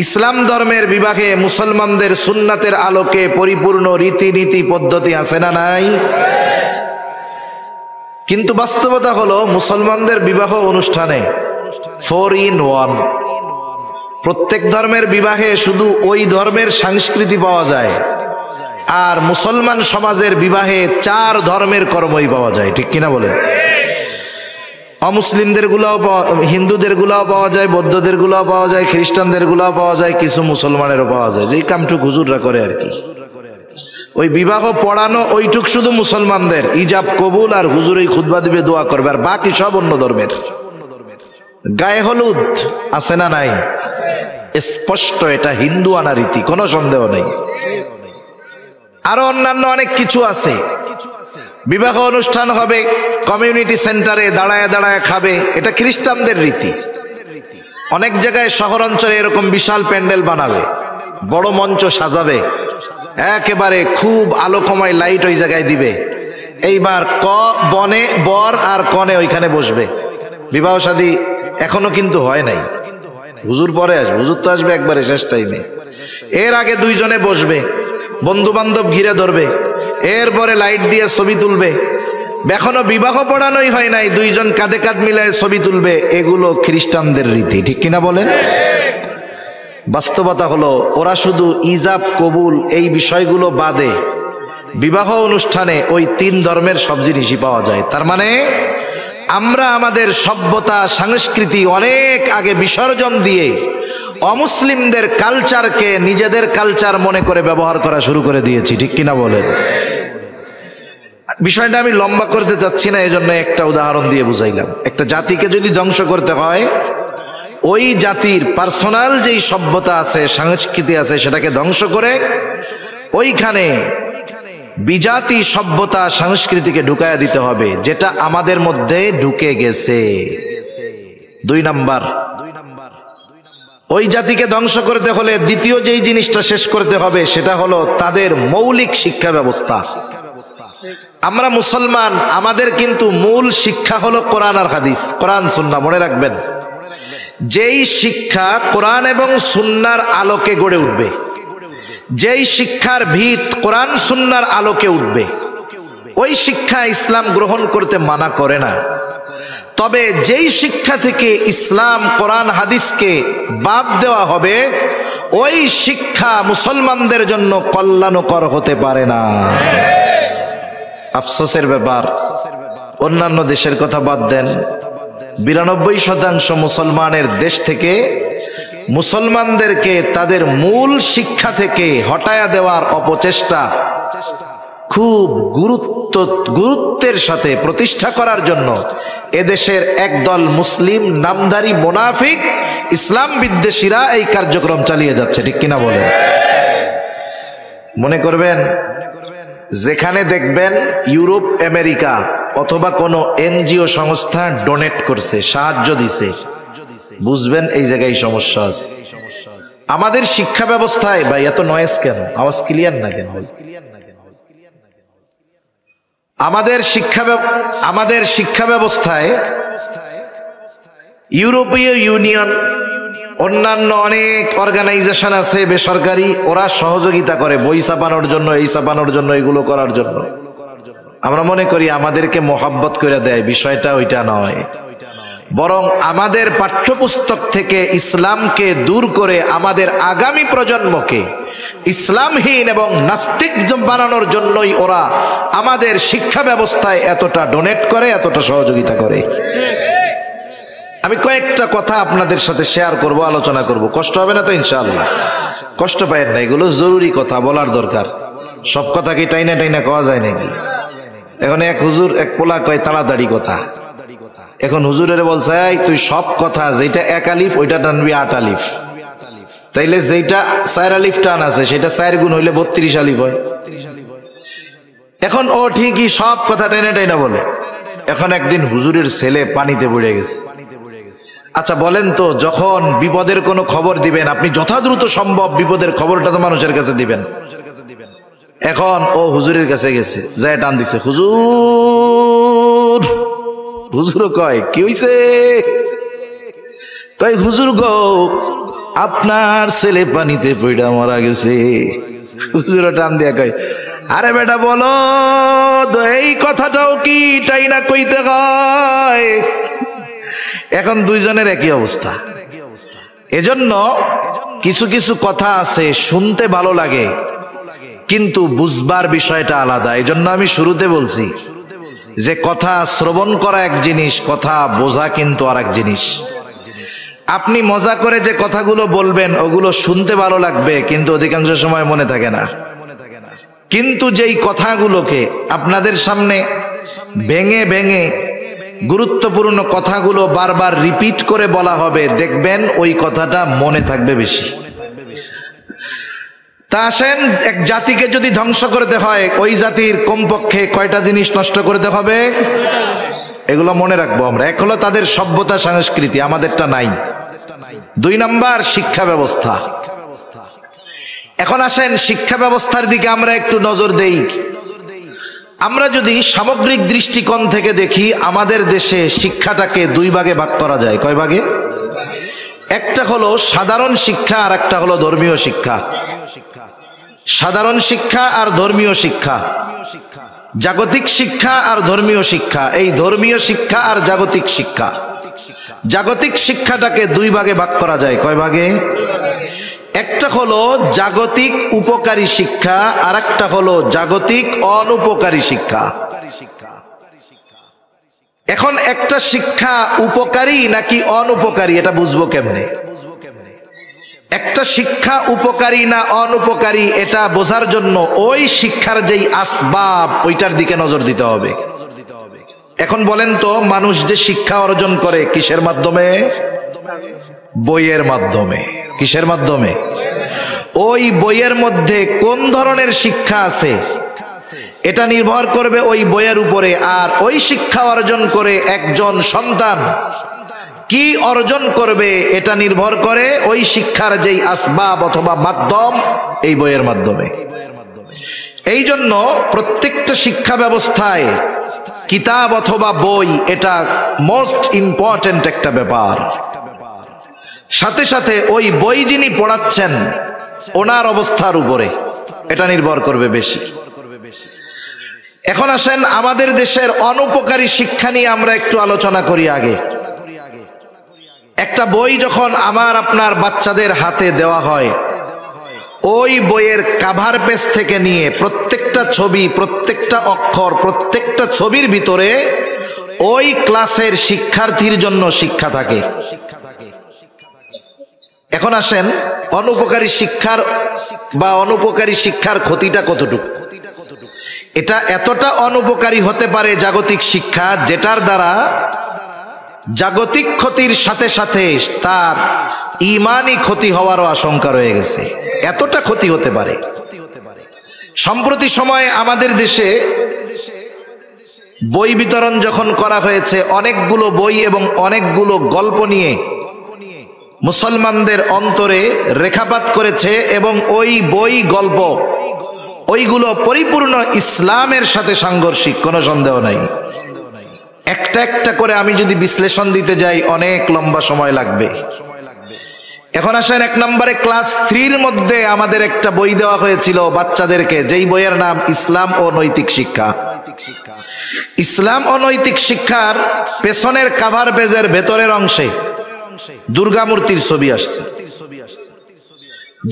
ইসলাম ধর্মের বিবাহে মুসলমানদের সুন্নাতের আলোকে পরিপূর্ণ রীতিনীতি পদ্ধতি আছে না নাই? কিন্তু বাস্তবতা হলো মুসলমানদের বিবাহ অনুষ্ঠানে 4 in 1। প্রত্যেক ধর্মের বিবাহে শুধু ওই ধর্মের সংস্কৃতি পাওয়া যায়, আর মুসলমান সমাজের বিবাহে 4 ধর্মের কর্মই পাওয়া যায়। ঠিক কিনা বলেন? অমুসলিমদের গুলাও, হিন্দুদের গুলাও পাওয়া যায়, বৌদ্ধদের গুলাও পাওয়া যায়, খ্রিস্টানদের গুলাও পাওয়া যায়, কিছু মুসলমানেরও পাওয়া যায়। যেই কামটুক হুজুররা করে আর কি, ওই বিবাহ পড়ানো ওইটুক শুধু মুসলমানদের, ইজাব কবুল আর হুজুরই খুতবা দিবে, দোয়া করবে, আর বাকি সব অন্য ধর্মের। গায়ে হলুদ আছে না নাই? স্পষ্ট এটা হিন্দু আনা রীতি, কোনো সন্দেহ নেই। আরো অন্যান্য অনেক কিছু আছে। বিবাহ অনুষ্ঠান হবে কমিউনিটি সেন্টারে, দাঁড়ায় দাঁড়ায় খাবে, এটা খ্রিস্টানদের রীতি। অনেক জায়গায় শহর অঞ্চলে এরকম বিশাল প্যান্ডেল বানাবে, বড় মঞ্চ সাজাবে, একেবারে খুব আলোকময় লাইট ওই জায়গায় দিবে। এইবার বনে বর আর কনে ওইখানে বসবে। বিবাহ শাদী এখনো কিন্তু হয় নাই, হুজুর পরে আসবে, হুজুর তো আসবে একবারে শেষ টাইমে। এর আগে দুইজনে বসবে, বন্ধু বান্ধব ঘিরে ধরবে, এরপরে লাইট দিয়ে ছবি তুলবে। এখনো বিবাহ পড়ানোই হয় নাই, দুইজন কাঁধে কাঁধ মিলায় ছবি তুলবে। এগুলো খ্রিস্টানদের রীতি। ঠিক কিনা বলেন? বাস্তবতা হলো ওরা শুধু ইজাব কবুল এই বিষয়গুলো বাদে বিবাহ অনুষ্ঠানে ওই 3 ধর্মের সব জিনিসই পাওয়া যায়। তার মানে আমরা আমাদের সভ্যতা সংস্কৃতি অনেক আগে বিসর্জন দিয়ে অমুসলিমদের কালচারকে নিজেদের কালচার মনে করে ব্যবহার করা শুরু করে দিয়েছি। ঠিক কিনা বলেন? বিষয়টা আমি লম্বা করতে চাচ্ছি না, এজন্য একটা উদাহরণ দিয়ে বুঝাইলাম। একটা জাতিকে যদি ধ্বংস করতে হয়, ওই জাতির পার্সোনাল যেই সভ্যতা আছে, সংস্কৃতি আছে, সেটাকে ধ্বংস করে ওইখানে বিজাতি সভ্যতা সংস্কৃতিকে ঢুকায়া দিতে হবে, যেটা আমাদের মধ্যে ঢুকে গেছে। 2 নাম্বার, ওই জাতিকে ধ্বংস করতে হলে দ্বিতীয় যেই জিনিসটা শেষ করতে হবে সেটা হলো তাদের মৌলিক শিক্ষা ব্যবস্থা। আমরা মুসলমান, আমাদের কিন্তু মূল শিক্ষা হলো কোরআন আর হাদিস, কোরআন সুন্নাহ। মনে রাখবেন, যেই শিক্ষা কোরআন এবং সুন্নাহর আলোকে গড়ে উঠবে, যেই শিক্ষার ভিত কোরআন সুন্নাহর আলোকে উঠবে, ওই শিক্ষা ইসলাম গ্রহণ করতে মানা করে না। তবে যেই শিক্ষা থেকে ইসলাম কোরআন হাদিসকে বাদ দেওয়া হবে, ওই শিক্ষা মুসলমানদের জন্য কল্যাণকর হতে পারে না। আফসোসের ব্যাপার, অন্যান্য দেশের কথা বাদ দেন, 92% মুসলমানের দেশ থেকে মুসলমানদেরকে তাদের মূল শিক্ষা থেকে হটায়া দেওয়ার অপচেষ্টা খুব গুরুত্বের সাথে প্রতিষ্ঠা করার জন্য এদেশের একদল মুসলিম নামধারী মুনাফিক ইসলাম বিদ্বেষীরা এই কার্যক্রম চালিয়ে যাচ্ছে। ঠিক কিনা বলেন? মনে করবেন, যেখানে দেখবেন ইউরোপ, আমেরিকা অথবা কোনো এনজিও সংস্থা ডোনেট করছে, সাহায্য দিছে, বুঝবেন এই জায়গায় সমস্যা আছে। আমাদের শিক্ষা ব্যবস্থায়, ভাই এত নয়েজ কেন? আওয়াজ ক্লিয়ার না কেন? আমাদের শিক্ষা ব্যবস্থায় ইউরোপীয় ইউনিয়ন, অন্যান্য অনেক অর্গানাইজেশন আছে বেসরকারি, ওরা সহযোগিতা করে বই ছাপানোর জন্য, এই ছাপানোর জন্য, এগুলো করার জন্য। আমরা মনে করি আমাদেরকে মোহাব্বত করে দেয়, বিষয়টা ওইটা নয়। বরং আমাদের পাঠ্যপুস্তক থেকে ইসলামকে দূর করে আমাদের আগামী প্রজন্মকে ইসলামহীন এবং নাস্তিক বানানোর জন্যই ওরা আমাদের শিক্ষা ব্যবস্থায় এতটা ডোনেট করে, এতটা সহযোগিতা করে। আমি কয়েকটা কথা আপনাদের সাথে শেয়ার করব, আলোচনা করব। কষ্ট হবে না তো? ইনশাআল্লাহ কষ্ট পায়েন না, এগুলো জরুরি কথা, বলার দরকার। সব কথা কি টাইনা টাইনা কওয়া যায় নাকি? এখন এক হুজুর, এক পোলা কয় তাড়াতাড়ি কথা। এখন হুজুরের বলছে, তুই সব কথা যেটা 1 আলিফ ওইটা টানবি 8 আলিফ, তাইলে যেটা 4 আলিফ টান আছে সেটা 4 গুণ হইলে 32 আলিফ হয়। এখন ও ঠিকই সব কথা টেনে টেনে বলে। এখন একদিন হুজুরের ছেলে পানিতে পড়ে গেছে। আচ্ছা বলেন তো, যখন বিপদের কোনো খবর দিবেন, আপনি যথাদ্রুত সম্ভব বিপদের খবরটা তো মানুষের কাছে দিবেন। এখন ও হুজুরের কাছে গেছে, যায় টান দিছে, হুজুর। হুজুর কয়, কি হইছে? কয়, হুজুর গো আপনার ছেলে পানিতে পড়া মারা গেছে। হুজুর টান দিয়া কয়, আরে বেটা বলো এই কথাটাও কি তাই না কইতে হয়? এখন দুইজনের একই অবস্থা। এজন্য কিছু কিছু কথা আছে শুনতে ভালো লাগে, কিন্তু বুঝবার বিষয়টা আলাদা। এজন্য আমি শুরুতে বলছি যে কথা শ্রবণ করা এক জিনিস, কথা বোঝা কিন্তু আর এক জিনিস। আপনি মজা করে যে কথাগুলো বলবেন ওগুলো শুনতে ভালো লাগবে, কিন্তু অধিকাংশ সময় মনে থাকে না। কিন্তু যেই কথাগুলোকে আপনাদের সামনে ভেঙে ভেঙে গুরুত্বপূর্ণ কথাগুলো বারবার রিপিট করে বলা হবে, দেখবেন ওই কথাটা মনে থাকবে বেশি। তা আসেন, এক জাতিকে যদি ধ্বংস করতে হয় ওই জাতির কমপক্ষে কয়টা জিনিস নষ্ট করতে হবে? এগুলো মনে রাখবো আমরা। এক হলো তাদের সভ্যতা সংস্কৃতি, আমাদেরটা নাই। 2 নাম্বার শিক্ষা ব্যবস্থা। এখন আসেন শিক্ষা ব্যবস্থার দিকে আমরা একটু নজর দেই। আমরা যদি সামগ্রিক দৃষ্টিকোণ থেকে দেখি, আমাদের দেশে শিক্ষাটাকে 2 ভাগে ভাগ করা যায়। কয় ভাগে? একটা হলো সাধারণ শিক্ষা, আর একটা হলো ধর্মীয় শিক্ষা। সাধারণ শিক্ষা আর ধর্মীয় শিক্ষা, জাগতিক শিক্ষা আর ধর্মীয় শিক্ষা। এই ধর্মীয় শিক্ষা আর জাগতিক শিক্ষা, জাগতিক শিক্ষাটাকে 2 ভাগে ভাগ করা যায়। কয় ভাগে? একটা হলো জাগতিক উপকারী শিক্ষা, আর একটা হলো জাগতিক অনুপকারী শিক্ষা। এখন একটা শিক্ষা উপকারী নাকি অনুপকারী এটা বুঝবো কেমনে? একটা শিক্ষা উপকারী না অনুপকারী এটা বোঝার জন্য ওই শিক্ষার যেই আসবাব ওইটার দিকে নজর দিতে হবে। এখন বলেন তো, মানুষ যে শিক্ষা অর্জন করে কিসের মাধ্যমে? বইয়ের মাধ্যমে। কিসের মাধ্যমে? ওই বইয়ের মধ্যে কোন ধরনের শিক্ষা আছে এটা নির্ভর করবে ওই বইয়ের উপরে। আর ওই শিক্ষা অর্জন করে একজন সন্তান কি অর্জন করবে এটা নির্ভর করে ওই শিক্ষার যেই আসবাব অথবা মাধ্যম, এই বইয়ের মাধ্যমে। এই জন্য প্রত্যেকটা শিক্ষা ব্যবস্থায় কিতাব অথবা বই এটা মোস্ট ইম্পর্টেন্ট একটা ব্যাপার। সাথে সাথে ওই বই যিনি পড়াচ্ছেন ওনার অবস্থার উপরে এটা নির্ভর করবে বেশি। এখন আসেন আমাদের দেশের অনুপকারী শিক্ষা নিয়ে আমরা একটু আলোচনা করি আগে। একটা বই যখন আমার আপনার বাচ্চাদের হাতে দেওয়া হয়, ওই বইয়ের কাভার পেজ থেকে নিয়ে প্রত্যেকটা ছবি, প্রত্যেকটা অক্ষর, প্রত্যেকটা ছবির ভিতরে ওই ক্লাসের শিক্ষার্থীর জন্য শিক্ষা থাকে। এখন আসেন অনুপকারী শিক্ষার বা অনুপকারী শিক্ষার ক্ষতিটা কতটুকু? এটা এতটা অনুপকারী হতে পারে জাগতিক শিক্ষা, যেটার দ্বারা জাগতিক ক্ষতির সাথে সাথে তার ঈমানি ক্ষতি হওয়ারও আশঙ্কা রয়ে গেছে। এতটা ক্ষতি হতে পারে। সম্প্রতি সময়ে আমাদের দেশে বই বিতরণ যখন করা হয়েছে, অনেকগুলো বই এবং অনেকগুলো গল্প নিয়ে মুসলমানদের অন্তরে রেখাপাত করেছে, এবং ওই বই গল্প ওইগুলো পরিপূর্ণ ইসলামের সাথে সাংঘর্ষিক, কোনো সন্দেহ নাই। একটা একটা করে আমি যদি বিশ্লেষণ দিতে যাই অনেক লম্বা সময় লাগবে। এখন আসেন, 1 নম্বরে ক্লাস 3 মধ্যে আমাদের একটা বই দেওয়া হয়েছিল বাচ্চাদেরকে, যেই বইয়ের নাম ইসলাম ও নৈতিক শিক্ষা। ইসলাম ও নৈতিক শিক্ষার পেছনের কাভার পেজের ভেতরের অংশে দুর্গা মূর্তির ছবি আসছে।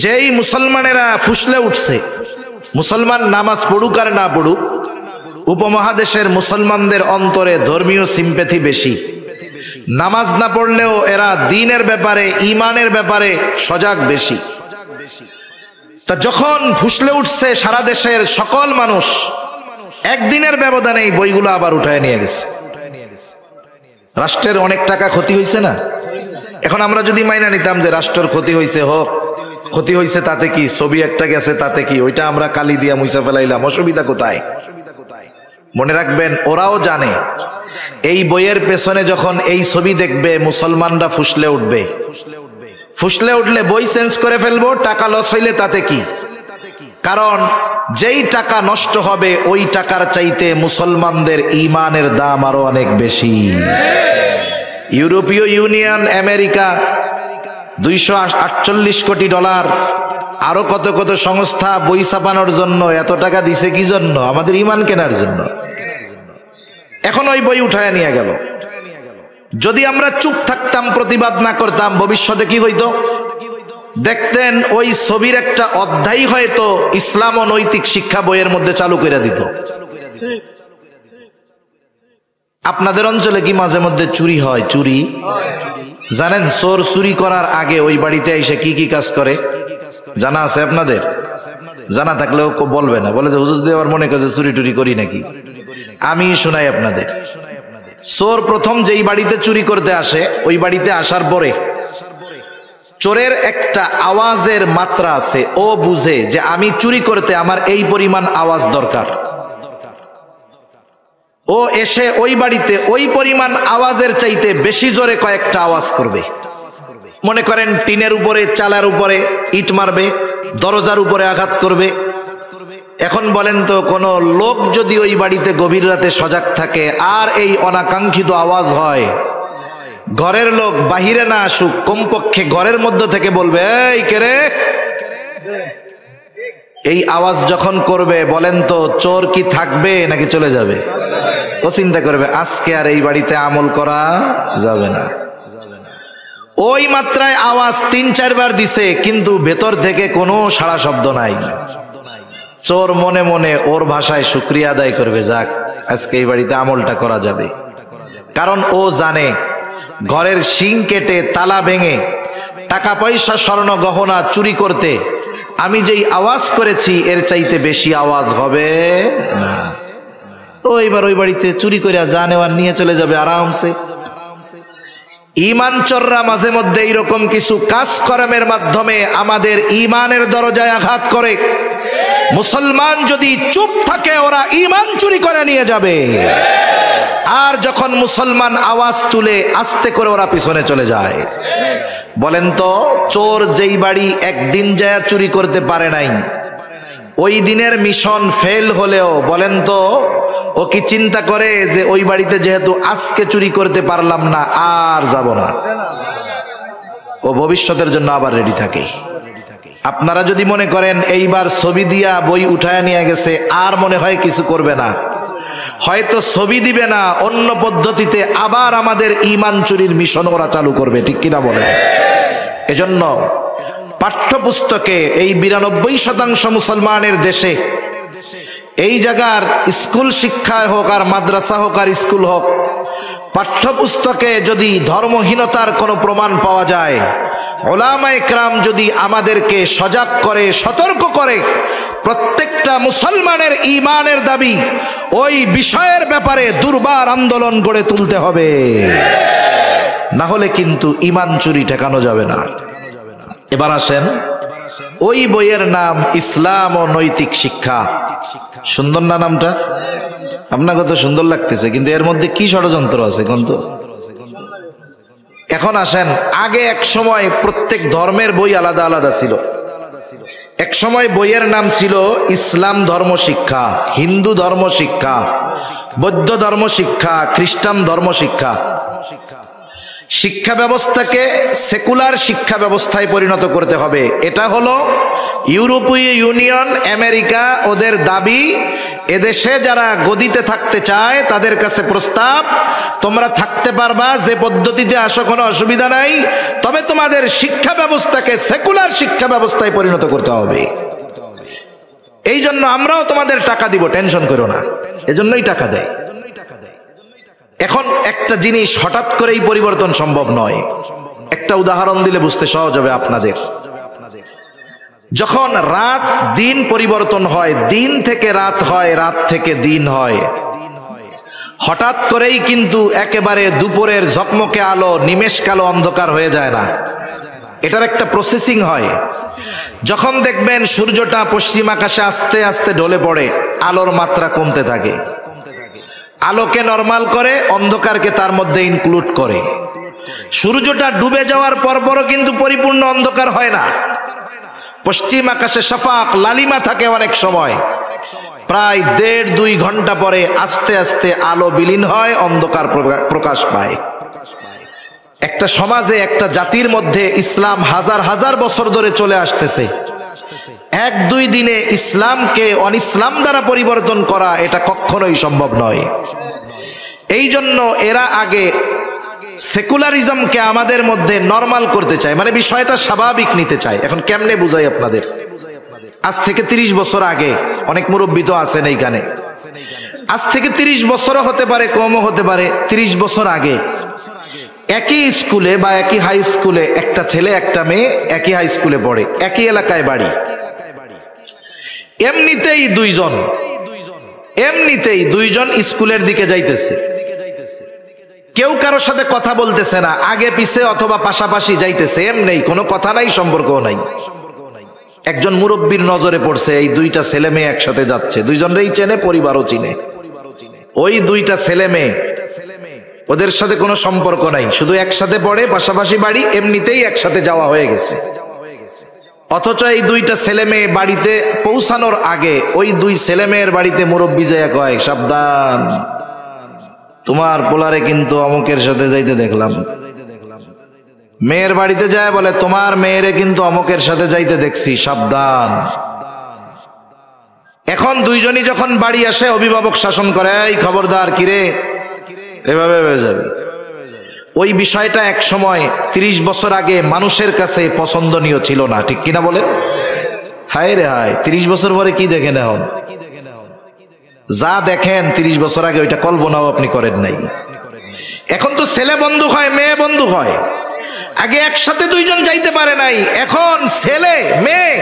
যেই মুসলমানেরা ফুসলে উঠছে, মুসলমান নামাজ পড়ুক আর না পড়ুক, উপমহাদেশের মুসলমানদের অন্তরে ধর্মীয় সিম্প্যাথি বেশি। নামাজ না পড়লেও এরা দ্বীনের ব্যাপারে, ঈমানের ব্যাপারে সজাগ বেশি। তা যখন ফুসলে উঠছে সারা দেশের সকল মানুষ, একদিনের ব্যবধানে এই বইগুলো আবার উঠায় নিয়ে গেছে। রাষ্ট্রের অনেক টাকা ক্ষতি হয়েছে না? এখন আমরা যদি মাইনা নিতাম যে রাষ্ট্রের ক্ষতি হয়েছে, হোক, ক্ষতি হয়েছে তাতে কি, ছবি একটা গেছে তাতে কি, ওইটা আমরা কালি দিয়া মুছা ফেলাইলাম, অসুবিধা কোথায়? মনে রাখবেন, ওরাও জানে এই বইয়ের পেছনে যখন এই ছবি দেখবে মুসলমানরা ফুসলে উঠবে। ফুসলে উঠলে বই চেঞ্জ করে ফেলবো, টাকা লস হইলে তাতে কি? কারণ যেই টাকা নষ্ট হবে ওই টাকার চাইতে মুসলমানদের ঈমানের দাম আরো অনেক বেশি। ইউরোপীয় ইউনিয়ন, আমেরিকা, $248 কোটি, আরো কত কত সংস্থা বই ছাপানোর জন্য এত টাকা দিছে কি জন্য? আমাদের ঈমান কেনার জন্য। এখন ওই বই উঠায় নিয়ে গেল। যদি আমরা চুপ থাকতাম, প্রতিবাদ না করতাম, ভবিষ্যতে কি হইতো দেখতেন? ওই ছবির একটা অধ্যায় হয়তো ইসলাম ও নৈতিক শিক্ষা বইয়ের মধ্যে চালু করে দিত। আপনাদের অঞ্চলে কি মাঝে মধ্যে চুরি হয়? চুরি জানেন? চোর চুরি করার আগে ওই বাড়িতে এসে কি কি কাজ করে জানা আছে আপনাদের? জানা থাকলেও বলবে না, বলে যে হুজুর দেওয়ার মনে করে চুরি টুরি করি নাকি। আমি শোনাই আপনাদের। চোর প্রথম যেই বাড়িতে চুরি করতে আসে, ওই বাড়িতে আসার পরে চোরের একটা আওয়াজের মাত্রা আছে। ও বুঝে যে আমি চুরি করতে আমার এই পরিমাণ আওয়াজ দরকার। ও এসে ওই বাড়িতে ওই পরিমাণ আওয়াজের চাইতে বেশি জোরে কয়েকটা আওয়াজ করবে। মনে করেন টিনের উপরে, চালার উপরে ইট মারবে, দরজার উপরে আঘাত করবে। এখন বলেন তো, কোন লোক যদি ওই বাড়িতে গভীর রাতে সজাগ থাকে আর এই অনাকাঙ্ক্ষিত আওয়াজ হয়, ঘরের লোক বাহিরে না আসুক, কমপক্ষে ঘরের মধ্য থেকে বলবে, এই কে রে? এই আওয়াজ যখন করবে, বলেন তো চোর কি থাকবে নাকি চলে যাবে? ও চিন্তা করবে আজকে আর এই বাড়িতে আমল করা যাবে না। ওই মাত্রায় আওয়াজ 3-4 বার দিছে, কিন্তু ভেতর থেকে কোনো সাড়া শব্দ নাই। চোর মনে মনে ওর ভাষায় শুকরিয়া আদায় করবে, যাক আজকে এই বাড়িতে আমলটা করা যাবে। কারণ ও জানে ঘরের শিং কেটে, তালা ভেঙে, টাকা পয়সা, স্বর্ণ গহনা চুরি করতে আমি যেই আওয়াজ করেছি এর চাইতে বেশি আওয়াজ হবে না। ও এবার ওই বাড়িতে চুরি করে যা নেওয়ার নিয়ে চলে যাবে আরামসে। ঈমান চোররা মাঝে মধ্যে এইরকম কিছু কাজকর্মের মাধ্যমে আমাদের ঈমানের দরজায় আঘাত করে। মুসলমান যদি চুপ থাকে, ওরা ঈমান চুরি করে নিয়ে যাবে। আর যখন মুসলমান আওয়াজ তুলে, আস্তে করে ওরা পিছনে চলে যায়। বলেন তো, চোর যেই বাড়ি একদিন যায় চুরি করতে পারে নাই, ওই দিনের মিশন ফেল হলেও বলেন তো ও কি চিন্তা করে যে ওই বাড়িতে যেহেতু আজকে চুরি করতে পারলাম না, আর যাব না? ও ভবিষ্যতের জন্য আবার রেডি থাকে। আপনারা যদি মনে করেন এইবার ছবি দিয়া বই উঠায় নিয়ে গেছে, আর মনে হয় কিছু করবে না, হয়তো ছবি দিবে না, অন্য পদ্ধতিতে আবার আমাদের ঈমান চুরির মিশন ওরা চালু করবে, ঠিক কিনা বলেন? এজন্য পাঠ্যপুস্তকে এই 92% মুসলমানের দেশে, এই জায়গার স্কুল শিক্ষা হোক আর মাদ্রাসা হোক আর স্কুল হোক, পাঠ্যপুস্তকে যদি ধর্মহীনতার কোনো প্রমাণ পাওয়া যায়, উলামায়ে কেরাম যদি আমাদেরকে সজাগ করে, সতর্ক করে, প্রত্যেকটা মুসলমানের ঈমানের দাবি ওই বিষয়ের ব্যাপারে দুর্বার আন্দোলন গড়ে তুলতে হবে। না হলে কিন্তু ঈমান চুরি ঠেকানো যাবে না। এবার আসেন, ওই বইয়ের নাম ইসলাম ও নৈতিক শিক্ষা। সুন্দর না নামটা? আপনাকে তো সুন্দর লাগতেছে, কিন্তু এর মধ্যে কি ষড়যন্ত্র আছে কিন্তু? এখন আসেন, আগে এক সময় প্রত্যেক ধর্মের বই আলাদা আলাদা ছিল। এক সময় বইয়ের নাম ছিল ইসলাম ধর্ম শিক্ষা, হিন্দু ধর্ম শিক্ষা, বৌদ্ধ ধর্ম শিক্ষা, খ্রিস্টান ধর্ম শিক্ষা। শিক্ষা ব্যবস্থাকে সেকুলার শিক্ষা ব্যবস্থায় পরিণত করতে হবে। এটা হলো ইউরোপীয় ইউনিয়ন, আমেরিকা, ওদের দাবি। এদেশে যারা গদিতে থাকতে চায় তাদের কাছে প্রস্তাব, তোমরা থাকতে পারবা, যে পদ্ধতিতে আসো কোনো অসুবিধা নাই, তবে তোমাদের শিক্ষা ব্যবস্থাকে সেকুলার শিক্ষা ব্যবস্থায় পরিণত করতে হবে। এই জন্য আমরাও তোমাদের টাকা দিব, টেনশন করো না, এজন্যই টাকা দেয়। এখন একটা জিনিস হঠাৎ করেই পরিবর্তন সম্ভব নয়। একটা উদাহরণ দিলে বুঝতে সহজ হবে আপনাদের। যখন রাত দিন পরিবর্তন হয়, দিন থেকে রাত হয়, রাত থেকে দিন হয়, হঠাৎ করেই কিন্তু একেবারে দুপুরের ঝকমকে আলো নিমেষ কালো অন্ধকার হয়ে যায় না। এটার একটা প্রসেসিং হয়। যখন দেখবেন সূর্যটা পশ্চিম আকাশে আস্তে আস্তে ঢলে পড়ে, আলোর মাত্রা কমতে থাকে, আলোকে নরমাল করে, অন্ধকারকে তার মধ্যে ইনক্লুড করে। সূর্যটা ডুবে যাওয়ার পরপরও কিন্তু পরিপূর্ণ অন্ধকার হয় না। পশ্চিম আকাশে শাফাক, লালিমা থাকে অনেক সময়, প্রায় 1.5-2 ঘন্টা পরে আস্তে আস্তে আলো বিলীন হয়, অন্ধকার প্রকাশ পায়। একটা সমাজে একটা জাতির মধ্যে ইসলাম হাজার হাজার বছর ধরে চলে আসতেছে, এক দুই দিনে ইসলামকে অনিসলাম দ্বারা পরিবর্তন করা এটা কখনোই সম্ভব নয়। এই জন্য এরা আগে সেকুলারিজমকে আমাদের মধ্যে নরমাল করতে চায়, মানে বিষয়টা স্বাভাবিক নিতে চায়। এখন কেমনে বুঝাই আপনাদের? আজ থেকে 30 বছর আগে, অনেক মুরব্বী তো আছেন এইখানে, আজ থেকে 30 বছরও হতে পারে, কমও হতে পারে, 30 বছর আগে একই স্কুলে বা একই হাই স্কুলে একটা ছেলে একটা মেয়ে একই হাই স্কুলে পড়ে, একই এলাকায় বাড়ি, এমনিতেই দুইজন স্কুলের দিকে যাইতেছে, কেউ কারোর সাথে কথা বলতেছে না, আগে পিছে অথবা পাশাপাশি যাইতেছে, এমনি কোনো কথা নাই, সম্পর্কও নাই। একজন মুরব্বীর নজরে পড়ছে এই দুইটা ছেলে মেয়ে একসাথে যাচ্ছে, দুইজনেই চেনে, পরিবারও চিনে। ওই দুইটা ছেলে মেয়ে, ওদের সাথে কোনো সম্পর্ক নাই, শুধু একসাথে পড়ে, পাশাপাশি বাড়ি, এমনিতেই একসাথে যাওয়া হয়ে গেছে। অথচ এই দুইটা ছেলে মেয়ে বাড়িতে পৌঁছানোর আগে ওই দুই ছেলে মেয়ের বাড়িতে মুরব্বী যায় কয়, সাবধান, তোমার পোলারে কিন্তু অমুকের সাথে যাইতে দেখলাম। মেয়ের বাড়িতে যায় বলে, তোমার মেয়েরে কিন্তু অমুকের সাথে যাইতে দেখছি, সাবধান। এখন দুইজনই যখন বাড়ি আসে, অভিভাবক শাসন করে, এই খবরদার, কিরে এভাবে হয়ে যাবে। ওই বিষয়টা এক সময় 30 বছর আগে মানুষের কাছে পছন্দনীয় ছিল না, ঠিক কিনা বলেন? হায় রে হায়, 30 বছর পরে কি দেখেন এখন? যা দেখেন 30 বছর আগে ওইটা কল্পনাও আপনি করেন নাই। এখন তো ছেলে বন্ধু হয়, মেয়ে বন্ধু হয়। আগে একসাথে দুইজন যাইতে পারে নাই, এখন ছেলে মেয়ে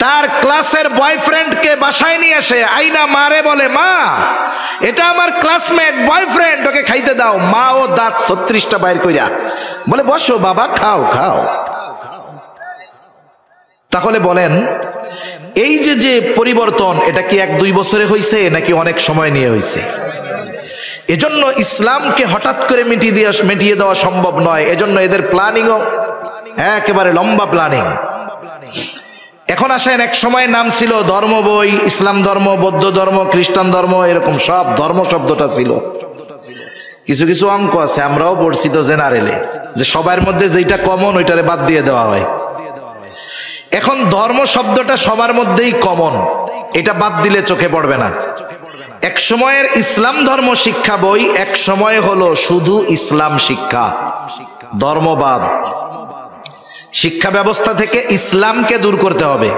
তার ক্লাসের বয়ফ্রেন্ডকে বাসায় নিয়ে আসে, আইনা মারে, বলে, মা এটা আমার ক্লাসমেট বয়ফ্রেন্ড, ওকে খাইতে দাও। মা ও দাঁত 36টা বাইর কইরা বলে, বসো বাবা, খাও খাও। তাহলে বলেন, এই যে পরিবর্তন, এটা কি 1-2 বছরে হয়েছে নাকি অনেক সময় নিয়ে হয়েছে? এজন্য ইসলামকে হঠাৎ করে মিটিয়ে দেওয়া সম্ভব নয়। এজন্য এদের প্ল্যানিংও একেবারে লম্বা প্ল্যানিং। এখন আসেন, এক সময় নাম ছিল ধর্ম বই, ইসলাম ধর্ম, বৌদ্ধ ধর্ম, খ্রিস্টান ধর্ম, এরকম সব ধর্ম শব্দটা ছিল। কিছু কিছু অঙ্ক আছে, আমরাও পড়ছি তো জেনারেলে, যে সবার মধ্যে যেটা কমন ওইটারে বাদ দিয়ে দেওয়া হয়। এখন ধর্ম শব্দটা সবার মধ্যেই কমন, এটা বাদ দিলে চোখে পড়বে না। এক সময়ের ইসলাম ধর্ম শিক্ষা বই, এক সময় হলো শুধু ইসলাম শিক্ষা, ধর্মবাদ। শিক্ষা ব্যবস্থা থেকে ইসলামকে দূর করতে হবে,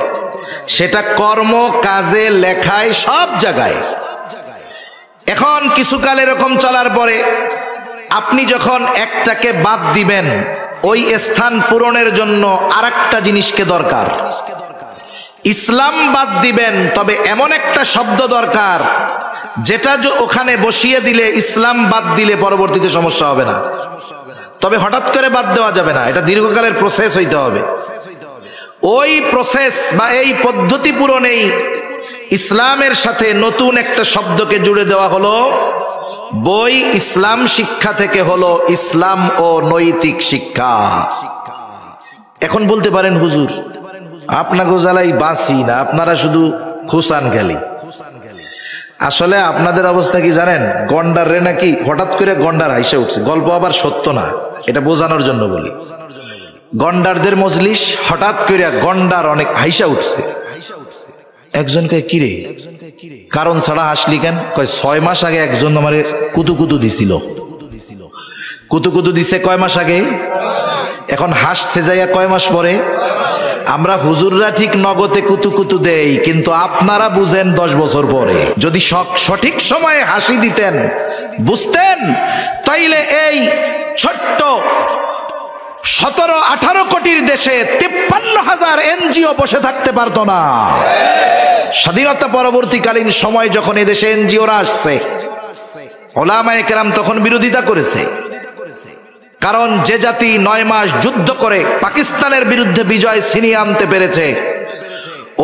সেটা কর্ম, কাজে, লেখায়, সব জায়গায়। এখন কিছুকাল এরকম চলার পরে আপনি যখন একটাকে বাদ দিবেন, ওই স্থান পূরণের জন্য আরেকটা জিনিসকে দরকার। ইসলাম বাদ দিবেন, তবে এমন একটা শব্দ দরকার যেটা ওখানে বসিয়ে দিলে, ইসলাম বাদ দিলে পরবর্তীতে সমস্যা হবে না। তবে হঠাৎ করে বাদ দেওয়া যাবে না, এটা দীর্ঘকালের প্রসেস হইতে হবে। ওই প্রসেস বা এই পদ্ধতি পূরণেই ইসলামের সাথে নতুন একটা শব্দকে জুড়ে দেওয়া হলো। বই ইসলাম শিক্ষা থেকে হলো ইসলাম ও নৈতিক শিক্ষা। এখন বলতে পারেন, হুজুর আপনাকে জ্বালাই বাঁচি না, আপনারা শুধু খুসান খালি। আসলে আপনাদের অবস্থা কি জানেন? গন্ডার রে নাকি হঠাৎ করে গন্ডার হাইসে উঠছে, গল্প আবার সত্য না, এটা বোঝানোর জন্য বলি। গন্ডারদের মজলিস, হঠাৎ করে গন্ডার অনেক হাইসা উঠছে। একজনকে, কিরে কারণ ছাড়া হাসলি কেন? কয় 6 মাস আগে একজন আমারে কুতুকুতু দিছিল। কুতুকুতু দিছে কয় মাস আগে? এখন হাসছে যাইয়া কয় মাস পরে? আমরা হুজুররা ঠিক নগদে কুতুকুতু দেই, কিন্তু আপনারা বুঝেন 10 বছর পরে। যদি সঠিক সময়ে হাসি দিতেন, বুঝতেন, তাইলে এই ছোট্ট 17-18 কোটির দেশে 53,000 এনজিও বসে থাকতে পারতো না। স্বাধীনতা পরবর্তীকালীন সময় যখন এদেশে এনজিওরা আসছে, ওলামায়ে কেরাম তখন বিরোধিতা করেছে। কারণ যে জাতি 9 মাস যুদ্ধ করে পাকিস্তানের বিরুদ্ধে বিজয় ছিনিয়ে আনতে পেরেছে,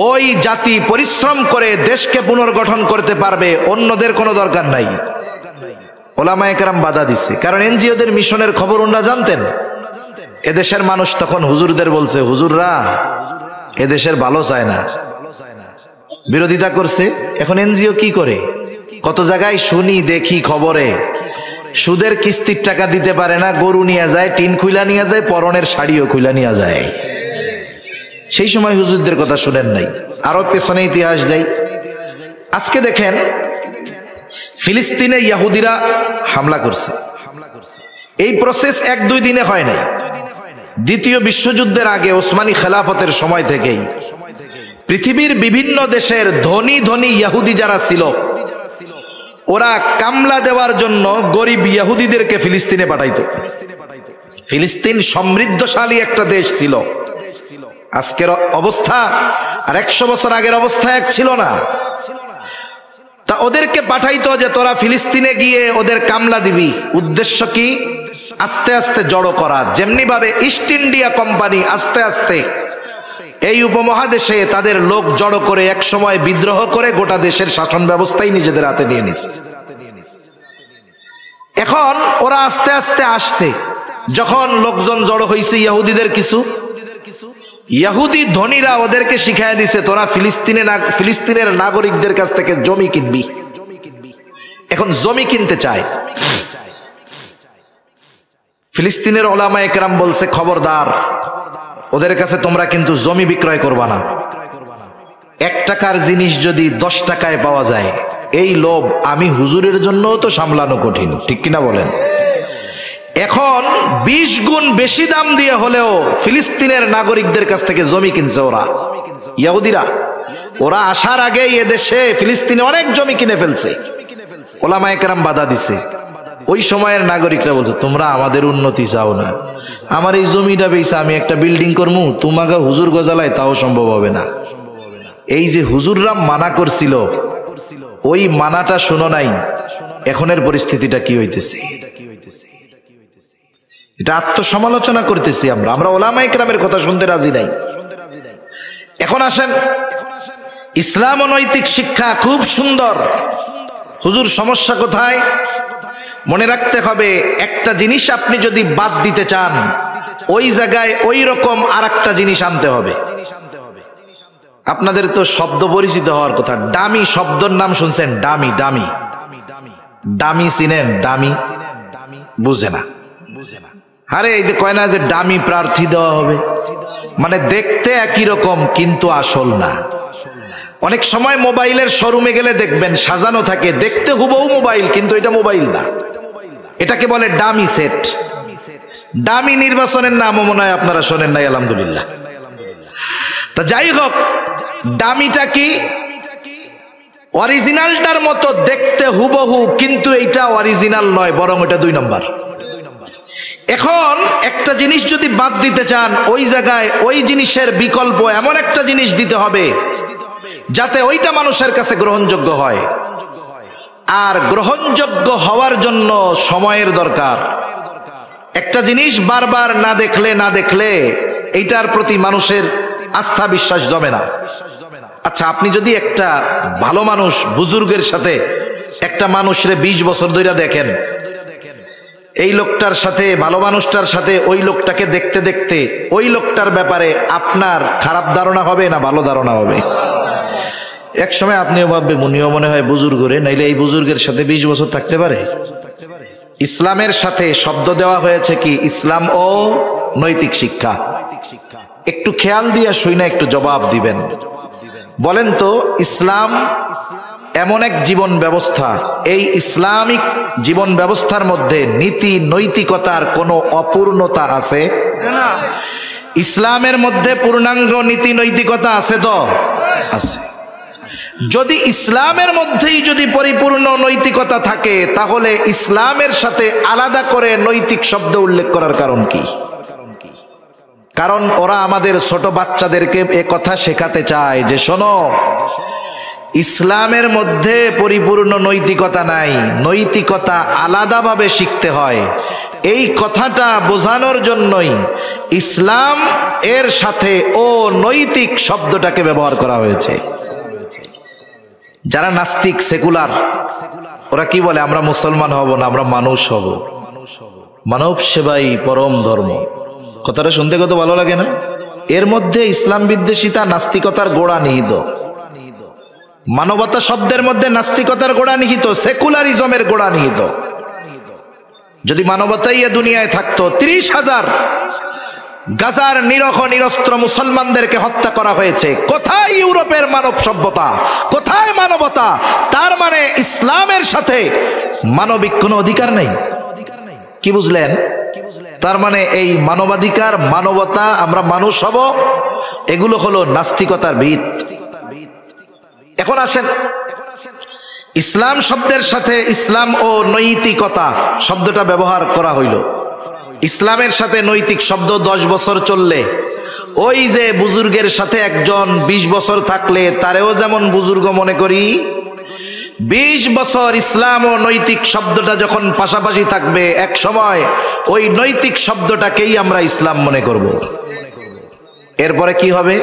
ওই জাতি পরিশ্রম করে দেশকে পুনর্গঠন করতে পারবে, অন্যদের কোনো দরকার নাই। ওলামায়ে কেরাম বাধা দিছে, কারণ এনজিওদের মিশনের খবর ওনারা জানতেন। এদেশের মানুষ তখন হুজুরদের বলছে, হুজুররা এদেশের ভালো চায় না, বিরোধিতা করছে। এখন এনজিও কি করে? কত জায়গায় শুনি, দেখি খবরে, সুদের কিস্তির টাকা দিতে পারে না, গরু নিয়ে যায়, টিন খুইলা নিয়ে যায়, পরনের শাড়িও খুইলা নিয়ে যায়। সেই সময় হুজুরদের কথা শুনেন নাই। আরো পেছনে ইতিহাস দেই। আজকে দেখেন ফিলিস্তিনে ইহুদিরা হামলা করছে। এই প্রসেস 1-2 দিনে হয় নাই। দ্বিতীয় বিশ্বযুদ্ধের আগে ওসমানী খেলাফতের সময় থেকেই পৃথিবীর বিভিন্ন দেশের ধনী ধনী ইহুদি যারা ছিল, ওরা কামলা দেওয়ার জন্য গরিব ইহুদিদেরকে ফিলিস্তিনে পাঠাইতো। ফিলিস্তিন সমৃদ্ধশালী একটা দেশ ছিল। আজকের অবস্থা আর 100 বছর আগের অবস্থা এক ছিল না। তা ওদেরকে পাঠাইতো যে তোরা ফিলিস্তিনে গিয়ে ওদের কামলা দিবি। উদ্দেশ্য কি? আস্তে আস্তে জড়ো করা। যেমনি ভাবে ইস্ট ইন্ডিয়া কোম্পানি আস্তে আস্তে এই উপমহাদেশে তাদের লোক জড়ো করে এক সময় বিদ্রোহ করে গোটা দেশের শাসন ব্যবস্থাই নিজেদের হাতে নিয়ে নিছে। এখন ওরা আস্তে আস্তে আসছে। যখন লোকজন জড়ো হয়েছে ইহুদিদের কিছু, ইহুদি ধনীরা ওদেরকে শিখাই দিছে তোরা ফিলিস্তিনের নাগরিকদের কাছ থেকে জমি কিনবি। এখন জমি কিনতে চায়। ফিলিস্তিনের ওলামায়ে কেরাম বলছে খবরদার, ওদের কাছে তোমরা কিন্তু জমি বিক্রয় করবা না। 1 টাকার জিনিস যদি 10 টাকায় পাওয়া যায়, এই লোভ আমি হুজুরের জন্য তো সামলানো কঠিন, ঠিক কিনা বলেন? এখন 20 গুণ বেশি দাম দিয়ে হলেও ফিলিস্তিনের নাগরিকদের কাছ থেকে জমি কিনছে ওরা ইহুদিরা। ওরা আসার আগে এদেশে ফিলিস্তিনে অনেক জমি কিনে ফেলছে। ওলামায়ে কেরাম বাধা দিছে। ওই সময়ের নাগরিকরা বলছে তোমরা আমাদের উন্নতি চাও না, আমার এই জমিটা বেচে আমি একটা বিল্ডিং করবো, তোমাকে হুজুর গজালায় তাও সম্ভব হবে না। এই যে হুজুররা মানা করছিল, ওই মানাটা শোনো নাই। এখনের পরিস্থিতিটা কি হইতেছে? এটা আত্মসমালোচনা করতেছি আমরা ওলামায়ে কেরামের কথা শুনতে রাজি নাই। এখন আসেন, ইসলাম ও নৈতিক শিক্ষা খুব সুন্দর। হুজুর সমস্যা কোথায়? মনে রাখতে হবে, একটা জিনিস আপনি যদি বাদ দিতে চান, ওই জায়গায় ওই রকম আরেকটা জিনিস আনতে হবে। আপনাদের তো শব্দ পরিচিত হওয়ার কথা। ডামি শব্দের নাম শুনছেন? ডামি ডামি ডামি চিনেন? ডামি বুঝে না। আরে এই যে কয় না যে ডামি প্রার্থী দেওয়া হবে, মানে দেখতে একই রকম কিন্তু আসল না। অনেক সময় মোবাইলের শোরুমে গেলে দেখবেন সাজানো থাকে, দেখতে হুবহু মোবাইল কিন্তু এটা মোবাইল না। এটাকে বলে ডামি সেট। ডামি নির্বাচনের নামও মনে হয় আপনারা শোনেন নাই, আলহামদুলিল্লাহ। তা যাই হোক, ডামিটা কি? অরিজিনালটার মতো দেখতে হুবহু, কিন্তু এইটা অরিজিনাল নয়, বরং এটা 2 নম্বর। এখন একটা জিনিস যদি বাদ দিতে চান, ওই জায়গায় ওই জিনিসের বিকল্প এমন একটা জিনিস দিতে হবে যাতে ওইটা মানুষের কাছে গ্রহণযোগ্য হয়। আর গ্রহণযোগ্য হওয়ার জন্য সময়ের দরকার। একটা জিনিস বারবার না দেখলে এইটার প্রতি মানুষের আস্থা বিশ্বাস জমে না। আচ্ছা, আপনি যদি একটা ভালো মানুষ বুজুর্গের সাথে একটা মানুষরে 20 বছর ধরে দেখেন, এই লোকটার সাথে, ভালো মানুষটার সাথে ওই লোকটাকে দেখতে দেখতে ওই লোকটার ব্যাপারে আপনার খারাপ ধারণা হবে না ভালো ধারণা হবে? এক সময় আপনিও ভাববেন উনিও মনে হয় বুজুর্গ রে, নাইলে এই বুজুর্গের সাথে 20 বছর থাকতে পারে? ইসলামের সাথে শব্দ দেওয়া হয়েছে কি? ইসলাম ও নৈতিক শিক্ষা। একটু খেয়াল দিয়ে শুই না, একটু জবাব দিবেন। বলেন তো, ইসলাম এমন এক জীবন ব্যবস্থা, এই ইসলামিক জীবন ব্যবস্থার মধ্যে নীতি নৈতিকতার কোনো অপূর্ণতা আছে? ইসলামের মধ্যে পূর্ণাঙ্গ নীতি নৈতিকতা আছে তো? আছে। যদি ইসলামের মধ্যেই যদি পরিপূর্ণ নৈতিকতা থাকে, তাহলে ইসলামের সাথে আলাদা করে নৈতিক শব্দ উল্লেখ করার কারণ কি? কারণ ওরা আমাদের ছোট বাচ্চাদেরকে এ কথা শেখাতে চায় যে শোনো, ইসলামের মধ্যে পরিপূর্ণ নৈতিকতা নাই, নৈতিকতা আলাদাভাবে শিখতে হয়। এই কথাটা বোঝানোর জন্যই ইসলাম এর সাথে ও নৈতিক শব্দটাকে ব্যবহার করা হয়েছে। যারা নাস্তিক, সেকুলার, ওরা কি বলে? আমরা মুসলমান হব না, আমরা মানুষ হব। মানব সেবাই পরম ধর্ম। কথাটা শুনতে কত ভালো লাগে না? এর মধ্যে ইসলাম বিদ্বেষিতা, নাস্তিকতার গোড়া নিহিত। মানবতা শব্দের মধ্যে নাস্তিকতার গোড়া নিহিত, সেকুলারিজমের গোড়া নিহিত। যদি মানবতাই এ দুনিয়ায় থাকতো, 30,000 গাজার নিরহ নিরস্ত্র মুসলমানদেরকে হত্যা করা হয়েছে। কোথায় ইউরোপের মানব সভ্যতা, কোথায় মানবতা? তার মানে ইসলামের সাথে মানবিক কোনো অধিকার নেই। কি বুঝলেন? তার মানে এই মানবাধিকার, মানবতা, আমরা মানুষ হব, এগুলো হলো নাস্তিকতার ভিত। এখন আসেন, ইসলাম শব্দের সাথে ইসলাম ও নৈতিকতা শব্দটা ব্যবহার করা হইল। ইসলামের সাথে নৈতিক শব্দ 10 বছর চললে, ওই যে বুজুর্গের সাথে একজন 20 বছর থাকলে তারেও যেমন বুজুর্গ মনে করি, 20 বছর ইসলাম ও নৈতিক শব্দটা যখন পাশাপাশি থাকবে, এক সময় ওই নৈতিক শব্দটাকেই আমরা ইসলাম মনে করব। এরপরে কি হবে?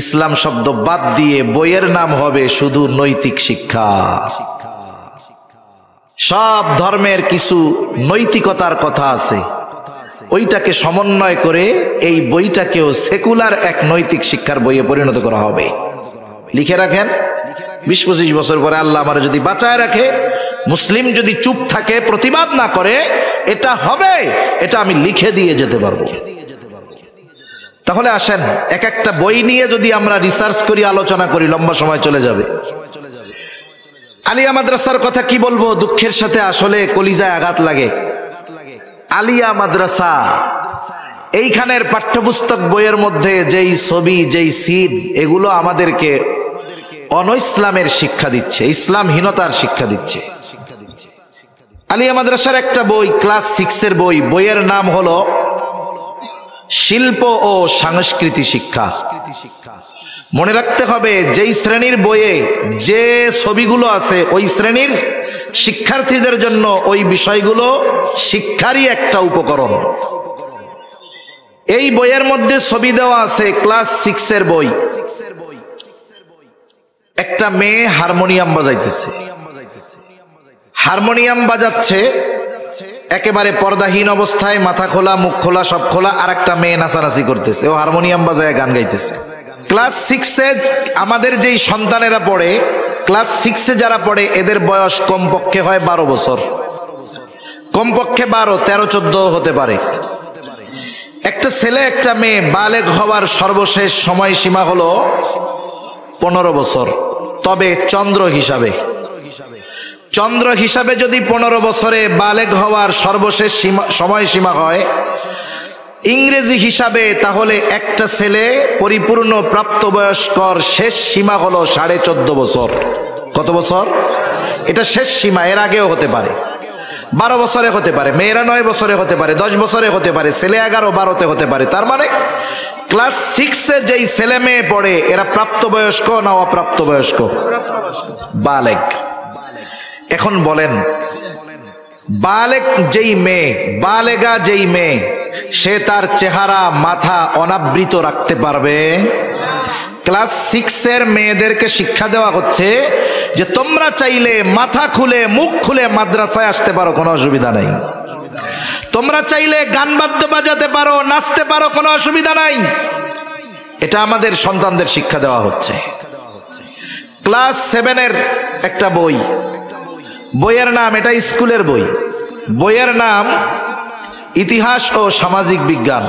ইসলাম শব্দ বাদ দিয়ে বইয়ের নাম হবে শুধু নৈতিক শিক্ষা। সব ধর্মের কিছু নৈতিকতার কথা আছে, ওইটাকে সমন্বয় করে এই বইটাকেও সেকুলার এক নৈতিক শিক্ষার বইয়ে পরিণত করা হবে। লিখে রাখেন, 20-25 বছর পরে আল্লাহ আমার যদি বাঁচায় রাখে, মুসলিম যদি চুপ থাকে, প্রতিবাদ না করে, এটা হবে, এটা আমি লিখে দিয়ে যেতে পারবো। তাহলে আসেন, এক একটা বই নিয়ে যদি আমরা রিসার্চ করি, আলোচনা করি, লম্বা সময় চলে যাবে। আলিয়া মাদ্রাসার কথা কি বলবো, দুঃখের সাথে আসলে কলিজায় আঘাত লাগে। আলিয়া মাদ্রাসা, এইখানের পাঠ্যপুস্তক বইয়ের মধ্যে যেই ছবি, যেই সিন, এগুলো আমাদেরকে অনইসলামের শিক্ষা দিচ্ছে, ইসলামহীনতার শিক্ষা দিচ্ছে। আলিয়া মাদ্রাসার একটা বই, ক্লাস 6-এর বই, বইয়ের নাম হলো শিল্প ও সংস্কৃতি শিক্ষা। মনে রাখতে হবে, যেই শ্রেণীর বইয়ে যে ছবিগুলো আছে, ওই শ্রেণীর শিক্ষার্থীদের জন্য ওই বিষয়গুলো শিক্ষারই একটা উপকরণ। এই বইয়ের মধ্যে ছবি দেওয়া আছে, ক্লাস 6-এর বই, একটা মেয়ে হারমোনিয়াম বাজাইতেছে, হারমোনিয়াম বাজাচ্ছে একেবারে পর্দাহীন অবস্থায়, মাথা খোলা, মুখ খোলা, সব খোলা, আর একটা মেয়ে নাচানাচি করতেছে, ও হারমোনিয়াম বাজায় গান গাইতেছে। ক্লাস 6-এ আমাদের যেই সন্তানেরা পড়ে, ক্লাস 6-এ যারা পড়ে, এদের বয়স কমপক্ষে হয় 12 বছর, কমপক্ষে 12, 13, 14 হতে পারে। একটা ছেলে একটা মেয়ে বালেগ হওয়ার সর্বশেষ সময়সীমা হলো 15 বছর। তবে চন্দ্র হিসাবে যদি 15 বছরে বালেগ হওয়ার সর্বশেষ সময়সীমা হয়, ইংরেজি হিসাবে তাহলে একটা ছেলে পরিপূর্ণ প্রাপ্তবয়স্কর শেষ সীমা হলো 14.5 বছর। কত বছর? এটা শেষ সীমা, এর আগেও হতে পারে, 12 বছরে হতে পারে, মেয়েরা 9 বছরে হতে পারে, 10 বছরে হতে পারে, ছেলে 11, 12-তে হতে পারে। তার মানে ক্লাস 6-এ যেই ছেলে মেয়ে পড়ে, এরা প্রাপ্তবয়স্ক না অপ্রাপ্তবয়স্ক? বালেগ। এখন বলেন, বালেগ যেই মেয়ে, বালেগা যেই মেয়ে, সে তার চেহারা, মাথা অনাবৃত রাখতে পারবে? ক্লাস 6-এর মেয়েদেরকে শিক্ষা দেওয়া হচ্ছে যে তোমরা চাইলে মাথা খুলে, মুখ খুলে মাদ্রাসায় আসতে পারো, কোনো অসুবিধা নাই। তোমরা চাইলে গান বাদ্য বাজাতে পারো, নাচতে পারো, কোনো অসুবিধা নাই। এটা আমাদের সন্তানদের শিক্ষা দেওয়া হচ্ছে। ক্লাস 7-এর একটা বই, বইয়ের নাম, এটা স্কুলের বই, বইয়ের নাম ইতিহাস ও সামাজিক বিজ্ঞান।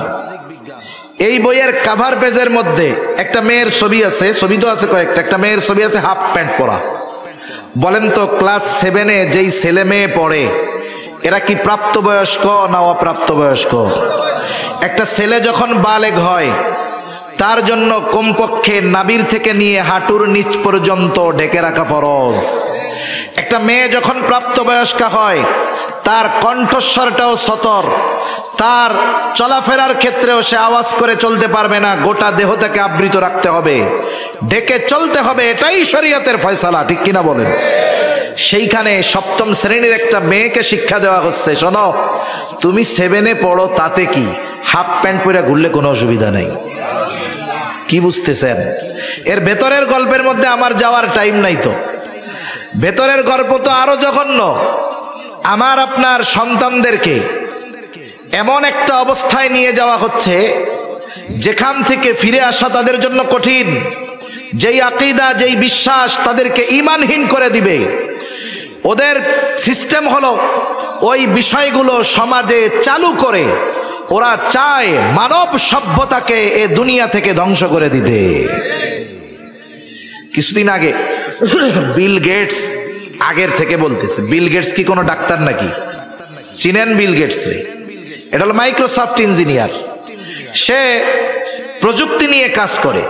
এই বইয়ের কাভার পেজের মধ্যে একটা মেয়ের ছবি আছে, ছবি তো আছে কয়েকটা, একটা মেয়ের ছবি আছে হাফ প্যান্ট পরা। বলেন তো, ক্লাস 7-এ যেই ছেলে মেয়ে পড়ে, এরা কি প্রাপ্তবয়স্ক না অপ্রাপ্তবয়স্ক? একটা ছেলে যখন বালেগ হয়, তার জন্য কমপক্ষে নাভির থেকে নিয়ে হাঁটুর নিচ পর্যন্ত ঢেকে রাখা ফরজ। একটা মেয়ে যখন প্রাপ্তবয়স্কা হয়, তার কণ্ঠস্বরটাও সতর, তার চলাফেরার ক্ষেত্রেও সে আওয়াজ করে চলতে পারবে না, গোটা দেহটাকে আবৃত রাখতে হবে, ঢেকে চলতে হবে। এটাই শরীয়তের ফয়সালা, ঠিক কিনা বলেন? সেইখানে 7ম শ্রেণীর একটা মেয়েকে শিক্ষা দেওয়া হচ্ছে, শোনো, তুমি 7-এ পড়ো, তাতে কি, হাফ প্যান্ট পরে ঘুরলে কোনো অসুবিধা নেই। কি বুঝতেছেন? এর ভেতরের গল্পের মধ্যে আমার যাওয়ার টাইম নাই। তো ভেতরের গল্প তো আরো জঘন্য। আমার আপনার সন্তানদেরকে এমন একটা অবস্থায় নিয়ে যাওয়া হচ্ছে যেখান থেকে ফিরে আসা তাদের জন্য কঠিন। যেই আকীদা, যেই বিশ্বাস তাদেরকে ঈমানহীন করে দিবে। ওদের সিস্টেম হলো ওই বিষয়গুলো সমাজে চালু করে ওরা চায় মানব সভ্যতাকে এ দুনিয়া থেকে ধ্বংস করে দিতে। কিছুদিন আগে বিল গেটস, আগের থেকে বলতেছে, বিল গেটস কি কোনো ডাক্তার নাকি? চিনেন বিল গেটস রে? এটা হলো মাইক্রোসফট ইঞ্জিনিয়ার। সে প্রযুক্তি নিয়ে কাজ করে,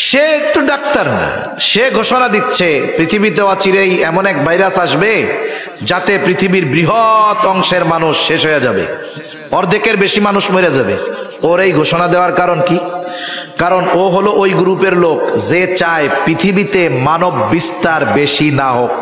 সে একটু ডাক্তার না। সে ঘোষণা দিচ্ছে পৃথিবীতে অচিরেই এমন এক ভাইরাস আসবে যাতে পৃথিবীর বৃহৎ অংশের মানুষ শেষ হয়ে যাবে, অর্ধেকের বেশি মানুষ মরে যাবে। ওর এই ঘোষণা দেওয়ার কারণ কি? কারণ ও হলো ওই গ্রুপের লোক যে চায় পৃথিবীতে মানব বিস্তার বেশি না হোক।